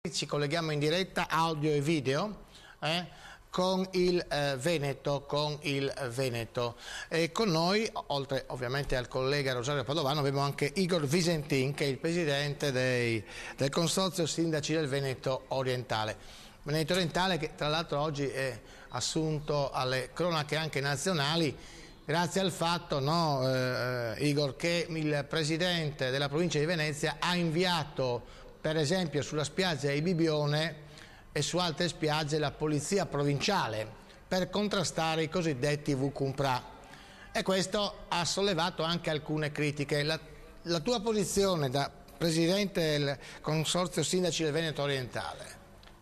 Ci colleghiamo in diretta audio e video con il Veneto, e con noi, oltre ovviamente al collega Rosario Padovano, abbiamo anche Igor Visentin, che è il presidente del Consorzio Sindaci del Veneto Orientale. Veneto Orientale che tra l'altro oggi è assunto alle cronache anche nazionali grazie al fatto, Igor, che il presidente della provincia di Venezia ha inviato per esempio sulla spiaggia di Bibione e su altre spiagge la polizia provinciale per contrastare i cosiddetti VCUMPRA, e questo ha sollevato anche alcune critiche. La tua posizione da presidente del Consorzio Sindaci del Veneto Orientale?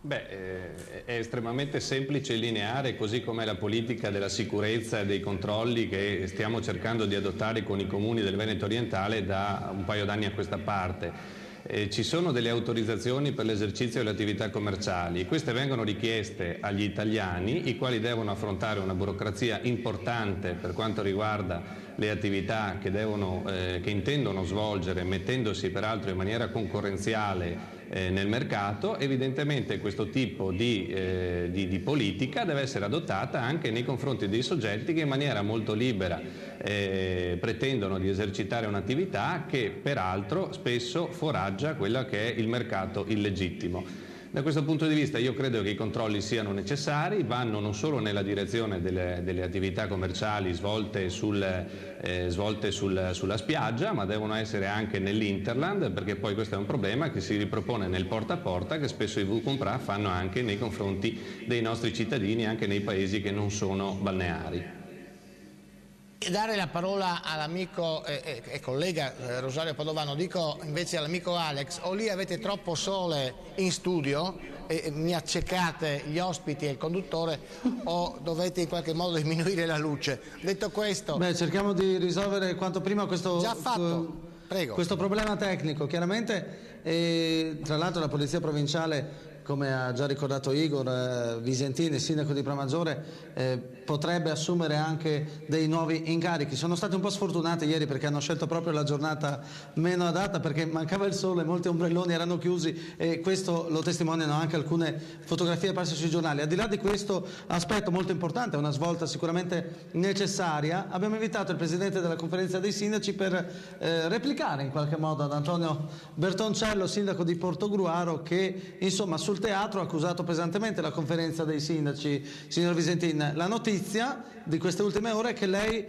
Beh, è estremamente semplice e lineare, così come la politica della sicurezza e dei controlli che stiamo cercando di adottare con i comuni del Veneto Orientale da un paio d'anni a questa parte. Ci sono delle autorizzazioni per l'esercizio delle attività commerciali. Queste vengono richieste agli italiani, i quali devono affrontare una burocrazia importante per quanto riguarda le attività che intendono svolgere, mettendosi peraltro in maniera concorrenziale nel mercato. Evidentemente questo tipo di politica deve essere adottata anche nei confronti dei soggetti che in maniera molto libera pretendono di esercitare un'attività che peraltro spesso foraggia quella che è il mercato illegittimo. Da questo punto di vista io credo che i controlli siano necessari, vanno non solo nella direzione delle attività commerciali svolte sulla spiaggia, ma devono essere anche nell'Interland, perché poi questo è un problema che si ripropone nel porta a porta, che spesso i VCUMPRA fanno anche nei confronti dei nostri cittadini, anche nei paesi che non sono balneari. Dare la parola all'amico e collega Rosario Padovano, dico invece all'amico Alex, o lì avete troppo sole in studio e mi accecate gli ospiti e il conduttore, o dovete in qualche modo diminuire la luce. Detto questo... Beh, cerchiamo di risolvere quanto prima questo... Già fatto, prego. Questo problema tecnico. Chiaramente, tra l'altro la Polizia Provinciale, come ha già ricordato Igor Visentini, sindaco di Pramaggiore, potrebbe assumere anche dei nuovi incarichi. Sono stati un po' sfortunati ieri perché hanno scelto proprio la giornata meno adatta, perché mancava il sole, molti ombrelloni erano chiusi, e questo lo testimoniano anche alcune fotografie apparse sui giornali. Al di là di questo aspetto molto importante, una svolta sicuramente necessaria, abbiamo invitato il presidente della conferenza dei sindaci per replicare in qualche modo ad Antonio Bertoncello, sindaco di Portogruaro, che insomma sul teatro ha accusato pesantemente la conferenza dei sindaci. Signor Visentin, la notizia di queste ultime ore è che lei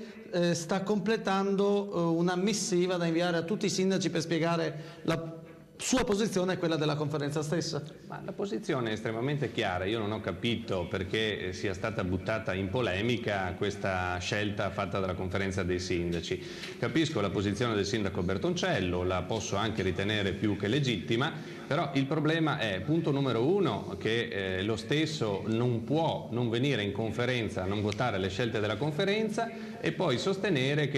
sta completando una missiva da inviare a tutti i sindaci per spiegare la sua posizione e quella della conferenza stessa. Ma la posizione è estremamente chiara. Io non ho capito perché sia stata buttata in polemica questa scelta fatta dalla conferenza dei sindaci. Capisco la posizione del sindaco Bertoncello, la posso anche ritenere più che legittima, però il problema è, punto numero uno, che lo stesso non può non venire in conferenza, non votare le scelte della conferenza e poi sostenere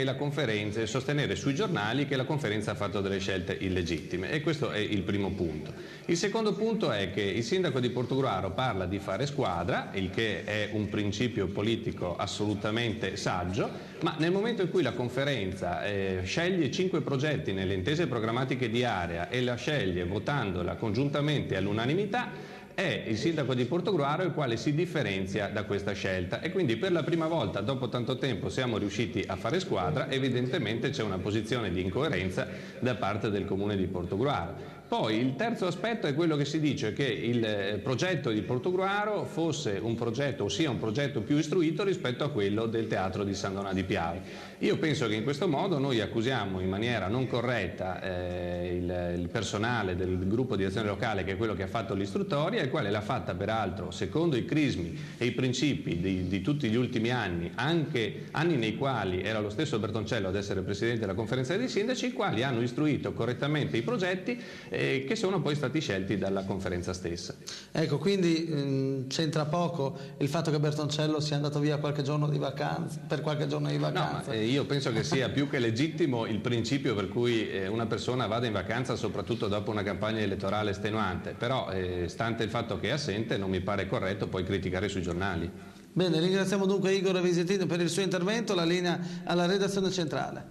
sui giornali che la conferenza ha fatto delle scelte illegittime, e questo è il primo punto. Il secondo punto è che il sindaco di Portogruaro parla di fare squadra, il che è un principio politico assolutamente saggio, ma nel momento in cui la conferenza sceglie 5 progetti nelle intese programmatiche di area e la sceglie votandola congiuntamente all'unanimità, è il sindaco di Portogruaro il quale si differenzia da questa scelta, e quindi per la prima volta dopo tanto tempo siamo riusciti a fare squadra. Evidentemente c'è una posizione di incoerenza da parte del comune di Portogruaro. Poi il terzo aspetto è quello che si dice che il progetto di Portogruaro fosse un progetto, ossia un progetto più istruito rispetto a quello del teatro di San Donà di Piave. Io penso che in questo modo noi accusiamo in maniera non corretta il personale del gruppo di azione locale, che è quello che ha fatto l'istruttoria, il quale l'ha fatta peraltro secondo i crismi e i principi di tutti gli ultimi anni, anche anni nei quali era lo stesso Bertoncello ad essere presidente della conferenza dei sindaci, i quali hanno istruito correttamente i progetti che sono poi stati scelti dalla conferenza stessa. Ecco, quindi c'entra poco il fatto che Bertoncello sia andato via qualche giorno di vacanza, per qualche giorno di vacanza. No, io penso che sia più che legittimo il principio per cui una persona vada in vacanza, soprattutto dopo una campagna elettorale estenuante, però stante il fatto che è assente non mi pare corretto poi criticare sui giornali. Bene, ringraziamo dunque Igor Visentini per il suo intervento, la linea alla redazione centrale.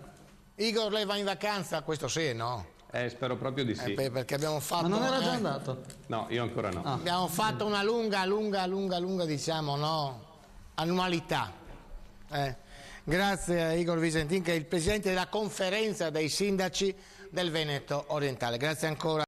Igor, lei va in vacanza, questo sì, no? Spero proprio di sì. Perché abbiamo fatto... Ma non era già andato? No, io ancora no. Abbiamo fatto una lunga, diciamo, no, annualità. Grazie a Igor Visentin, che è il presidente della conferenza dei sindaci del Veneto orientale. Grazie ancora.